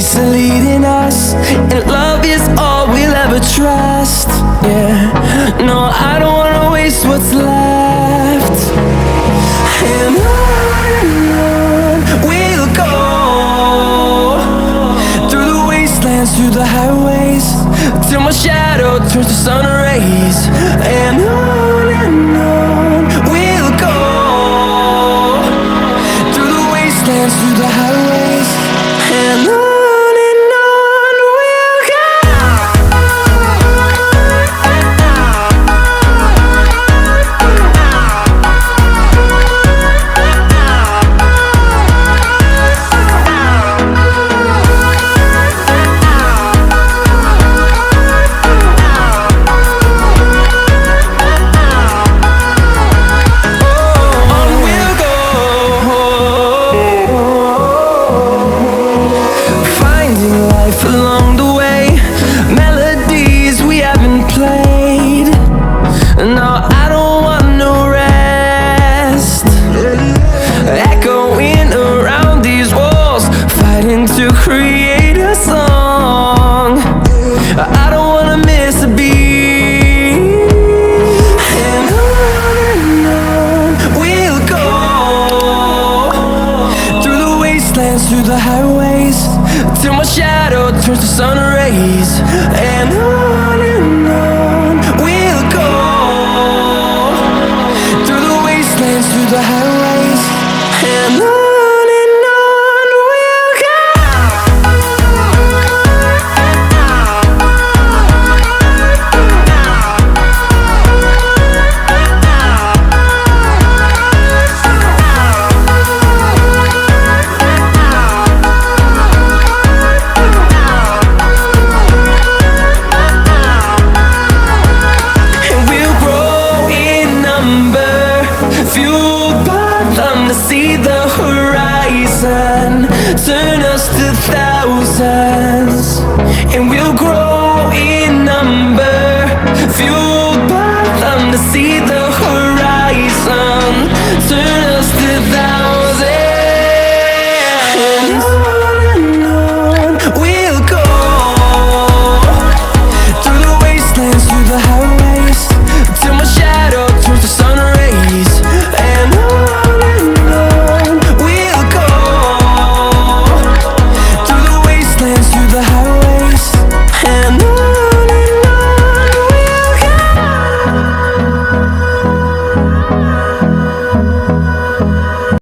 peace leading us, and love is all we'll ever trust. Yeah, no, I don't wanna waste what's left. And on we'll go, through the wastelands, through the highways, till my shadow turns to sun rays. And on we'll go, through the wastelands, through the highways, and on. Along the way, melodies we haven't played. No, I don't want no rest. Echoing around these walls, fighting to create a song. I don't wanna miss a beat. And on we'll go, through the wastelands, through the highways, till my shadow turns to sun rays. And on we'll go, through the wastelands, through the highways, and on we'll go. Fueled by them to see the horizon, turn us to thousands, and we'll grow in number. Fueled by them to see the